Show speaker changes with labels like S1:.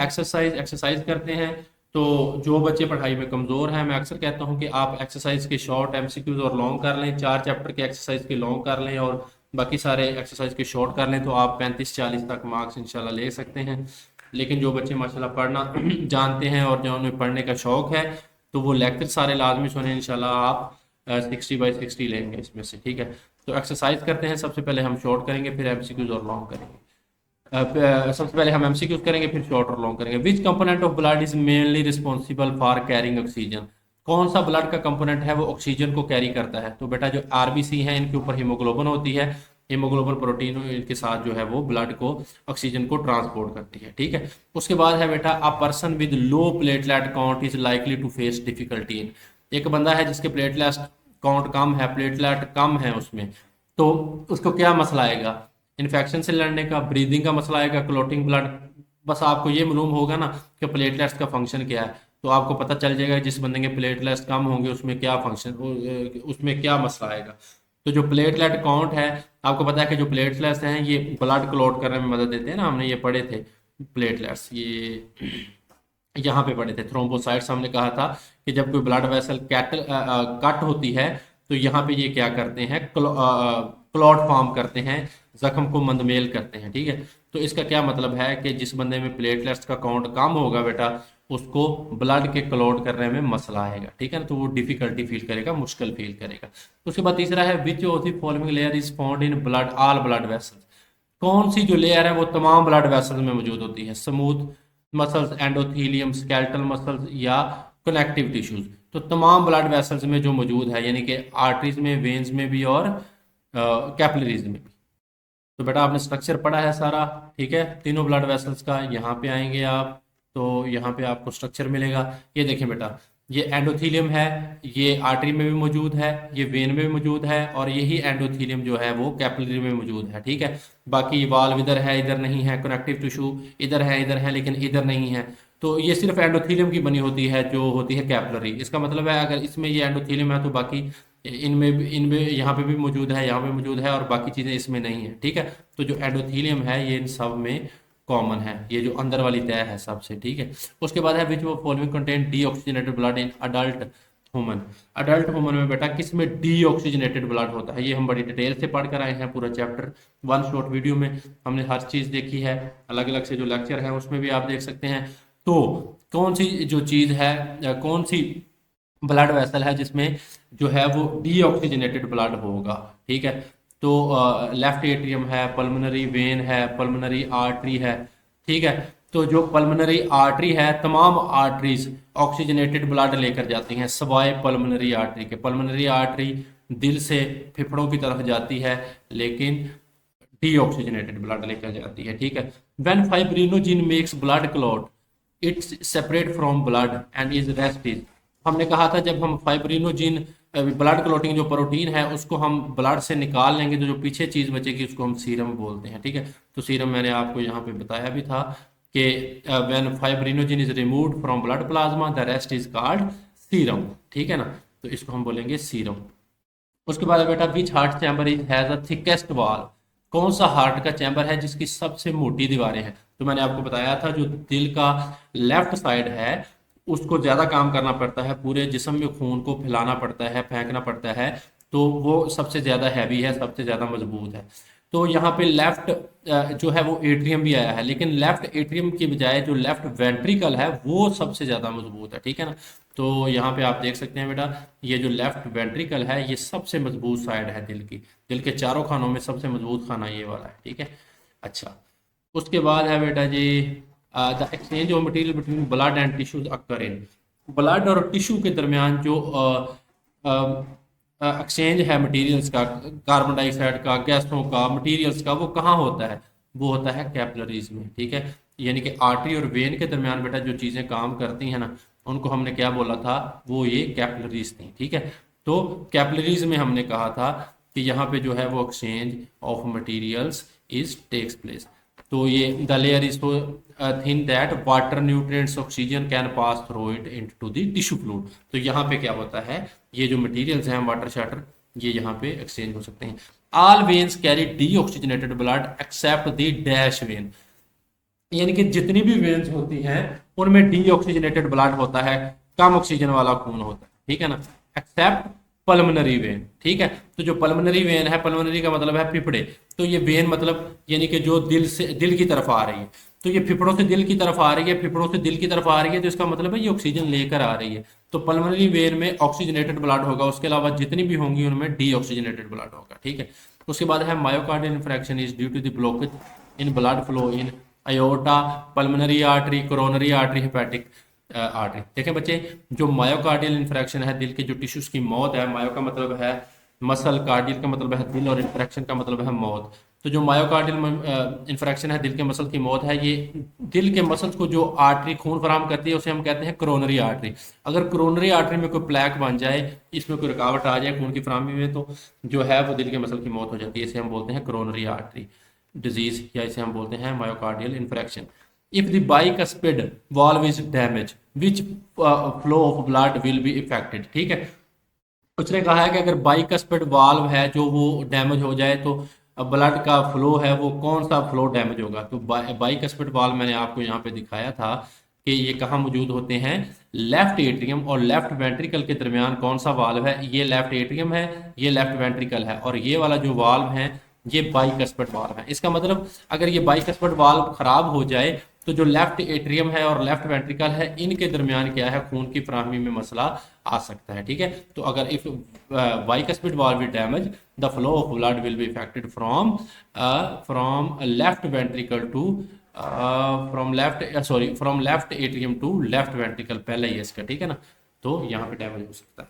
S1: Exercise करते हैं। तो जो बच्चे पढ़ाई में कमज़ोर हैं, मैं अक्सर कहता हूं कि आप एक्सरसाइज के शॉर्ट एमसीक्यूज और लॉन्ग कर लें, 4 चैप्टर के एक्सरसाइज के लॉन्ग कर लें और बाकी सारे एक्सरसाइज के शॉर्ट कर लें, तो आप 35-40 तक मार्क्स इंशाल्लाह ले सकते हैं। लेकिन जो बच्चे माशाल्लाह पढ़ना जानते हैं और जो उन्हें पढ़ने का शौक है, तो वो लेक्चर सारे लाजमी सुने, इंशाल्लाह आप 60/60 लेंगे इसमें से, ठीक है। तो एक्सरसाइज करते हैं, सबसे पहले हम शॉर्ट करेंगे, फिर एमसीक्यूज और लॉन्ग करेंगे। सबसे पहले हम एमसीक्यूज करेंगे, फिर शॉर्ट और लॉन्ग करेंगे। विच component of blood is mainly responsible for carrying oxygen? कौन सा ब्लड का कंपोनेंट है वो ऑक्सीजन को कैरी करता है? तो बेटा जो आरबीसी है इनके ऊपर हीमोग्लोबिन होती है, हीमोग्लोबिन प्रोटीन इनके साथ जो है वो ब्लड को ऑक्सीजन को ट्रांसपोर्ट करती है, ठीक है। उसके बाद है बेटा a person with low platelet count is likely to face difficulty in. एक बंदा है जिसके प्लेटलेट काउंट कम है, प्लेटलेट कम है उसमें, तो उसको क्या मसला आएगा? इन्फेक्शन से लड़ने का, ब्रीदिंग का मसला आएगा, क्लोटिंग ब्लड। बस आपको ये मालूम होगा ना कि प्लेटलेट्स का फंक्शन क्या है, तो आपको पता चल जाएगा जिस बंदे के प्लेटलेट्स कम होंगे उसमें क्या फंक्शन, उसमें क्या मसला आएगा। तो जो प्लेटलेट काउंट है, आपको पता है कि जो प्लेटलेट्स हैं ये ब्लड क्लॉट करने में मदद देते हैं ना, हमने ये पढ़े थे प्लेटलेट्स, ये यहाँ पे पढ़े थे थ्रोम्बोसाइट्स। हमने कहा था कि जब कोई ब्लड वेसल कट होती है, तो यहाँ पे ये क्या करते हैं, क्लॉट फॉर्म करते हैं, जख्म को मंदमेल करते हैं, ठीक है। तो इसका क्या मतलब है कि जिस बंदे में प्लेटलेट्स का काउंट कम होगा बेटा, उसको ब्लड के क्लॉट करने में मसला आएगा, ठीक है ना, तो वो डिफिकल्टी फील करेगा, मुश्किल फील करेगा। उसके बाद तीसरा है which of the following layer is found in blood all blood vessels? कौन सी जो लेयर है वो तमाम ब्लड वेसल्स में मौजूद होती है? Smooth muscles, endothelium, skeletal muscles या कनेक्टिव टिश्यूज? तो तमाम ब्लड वेसल्स में जो मौजूद है, यानी कि आर्टरीज में, वेन्स में भी और कैपिलरीज में भी। तो बेटा आपने स्ट्रक्चर पढ़ा है सारा, ठीक है, तीनों ब्लड वेसल्स का। यहाँ पे आएंगे आप तो यहाँ पे आपको स्ट्रक्चर मिलेगा। ये देखें बेटा, ये एंडोथीलियम है, ये आर्टरी में भी मौजूद है, ये वेन में भी मौजूद है, और यही एंडोथीलियम जो है वो कैपिलरी में मौजूद है, ठीक है। बाकी वाल्व इधर है, इधर नहीं है, कनेक्टिव टिश्यू इधर है लेकिन इधर नहीं है। तो ये सिर्फ एंडोथीलियम की बनी होती है जो होती है कैपिलरी। इसका मतलब है अगर इसमें ये एंडोथीलियम है तो बाकी इनमें यहाँ पे भी मौजूद है, यहाँ पे मौजूद है, और बाकी चीज़ें इसमें नहीं है, ठीक है। तो जो एंडोथीलियम है ये इन सब में कॉमन है, ये जो अंदर वाली तय है सबसे, ठीक है। उसके बाद है which of following content deoxygenated blood in adult human? Adult human में बेटा किस में डीऑक्सीजनेटेड ब्लड होता है? ये हम बड़ी डिटेल से पढ़ कर आए हैं, पूरा चैप्टर वन शॉर्ट वीडियो में हमने हर चीज़ देखी है, अलग अलग से जो लेक्चर है उसमें भी आप देख सकते हैं। तो कौन सी जो चीज़ है, कौन सी ब्लड वेसल है जिसमें जो है वो डीऑक्सीजनेटेड ब्लड होगा, ठीक है। तो लेफ्ट एट्रियम है, पल्मोनरी वेन है, पल्मोनरी आर्टरी है, ठीक है। तो जो पल्मोनरी आर्टरी है, तमाम आर्टरीज ऑक्सीजनेटेड ब्लड लेकर जाती हैं सवाए पल्मोनरी आर्टरी के। पल्मोनरी आर्टरी दिल से फेफड़ों की तरफ जाती है लेकिन डीऑक्सीजनेटेड ब्लड लेकर जाती है, ठीक है। When fibrinogen makes blood clot it's separate from blood and is rest is. हमने कहा था जब हम फाइब्रिनोजिन ब्लड क्लॉटिंग जो प्रोटीन है उसको हम ब्लड से निकाल लेंगे तो जो पीछे चीज बचेगी उसको हम सीरम बोलते हैं, ठीक है। तो सीरम मैंने आपको यहाँ पे बताया भी था कि when fibrinogen is removed from blood plasma the rest is called serum, ठीक है ना। तो इसको हम बोलेंगे सीरम। उसके बाद बेटा which heart chamber is has a thickest wall? कौन सा हार्ट का चैम्बर है जिसकी सबसे मोटी दीवारें हैं? तो मैंने आपको बताया था जो दिल का लेफ्ट साइड है उसको ज्यादा काम करना पड़ता है, पूरे जिस्म में खून को फैलाना पड़ता है, फेंकना पड़ता है, तो वो सबसे ज्यादा हैवी है, सबसे ज्यादा मजबूत है। तो यहाँ पे लेफ्ट जो है वो एट्रियम भी आया है, लेकिन लेफ्ट एट्रियम की बजाय जो लेफ्ट वेंट्रिकल है वो सबसे ज्यादा मजबूत है, ठीक है ना। तो यहाँ पे आप देख सकते हैं बेटा, ये जो लेफ्ट वेंट्रिकल है ये सबसे मजबूत साइड है दिल की। दिल के चारों खानों में सबसे मजबूत खाना ये वाला है, ठीक है। अच्छा, उसके बाद है बेटा जी the exchange of material between blood and tissues occur in. Blood और टिश्यू के दरमियान जो एक्सचेंज है मटेरियल्स का, कार्बन डाइऑक्साइड का, गैसों का, मटेरियल्स का, वो कहाँ होता है? वो होता है कैपिलरीज में, ठीक है। यानी कि आर्टरी और वेन के दरमियान बेटा जो चीज़ें काम करती हैं ना, उनको हमने क्या बोला था? वो ये कैपिलरीज थी, ठीक है। तो कैपिलरीज में हमने कहा था कि यहाँ पे जो है वो exchange of materials is takes place. तो ये the layer is so thin that water, nutrients, oxygen can pass through it into the tissue fluid. तो यहाँ पे क्या होता है, ये जो मटेरियल्स हैं वाटर शाटर, ये यहाँ पे एक्सचेंज हो सकते हैं। All veins carry deoxygenated blood except the dash vein. यानी कि जितनी भी वेन्स होती हैं उनमें डीऑक्सीजनेटेड ब्लड होता है, कम ऑक्सीजन वाला खून होता है, ठीक है ना, एक्सेप्ट पल्मोनरी वेन, ठीक है। तो जो पल्मोनरी वेन है, पल्मोनरी का मतलब है फेफड़े, तो ये वेन मतलब यानी कि जो दिल से दिल की तरफ आ रही है, तो ये फेफड़ों से दिल की तरफ आ रही है, फेफड़ों से दिल की तरफ आ रही है, तो इसका मतलब है ये ऑक्सीजन लेकर आ रही है। तो पल्मोनरी वेन में ऑक्सीजनेटेड ब्लड होगा, उसके अलावा जितनी भी होंगी उनमें डीऑक्सीजनेटेड ब्लड होगा, ठीक है। उसके बाद है myocardial infarction is due to the blockage in blood flow in aorta, pulmonary artery, coronary artery, hepatic artery. देखें बच्चे, जो मायोकार्डियल इन्फ्रैक्शन है, दिल के जो टिश्यूज की मौत है, मायो का मतलब है मसल, कार्डियल का मतलब है दिल, और इन्फ्रैक्शन का मतलब है मौत। तो जो मायोकार्डियल इन्फ्रैक्शन है, दिल के मसल की मौत है, ये दिल के मसल को जो आर्टरी खून फराहम करती है उसे हम कहते हैं कोरोनरी आर्टरी। अगर कोरोनरी आर्टरी में कोई प्लैक बन जाए, इसमें कोई रुकावट आ जाए खून की फराहमी में, तो जो है वो दिल के मसल की मौत हो जाती है, इसे हम बोलते हैं कोरोनरी आर्टरी डिजीज, या इसे हम बोलते हैं myocardial infarction. If the bicuspid valve is damaged which flow of blood will be affected, ठीक है। उसने कहा है कि अगर बाइकस्पिड वाल्व है जो वो डैमेज हो जाए तो ब्लड का फ्लो है वो कौन सा फ्लो डैमेज होगा। तो बाइकस्पिड वाल्व मैंने आपको यहाँ पे दिखाया था कि ये कहाँ मौजूद होते हैं, लेफ्ट एट्रियम और लेफ्ट वेंट्रिकल के दरमियान कौन सा वाल्व है, ये लेफ्ट एट्रियम है, ये लेफ्ट वेंट्रिकल है, और ये वाला जो वाल्व है ये बाइकस्पिड वाल्व है। इसका मतलब अगर ये बाइकस्पिड वाल्व खराब हो जाए तो जो लेफ्ट एट्रियम है और लेफ्ट वेंट्रिकल है इनके दरमियान क्या है, खून की फराहमी में मसला आ सकता है, ठीक है। तो अगर if bicuspid valve is damaged, the flow of blood will be affected from left ventricle to from left atrium to left ventricle, पहले ही इसका, ठीक है ना। तो यहाँ पे डैमेज हो सकता है।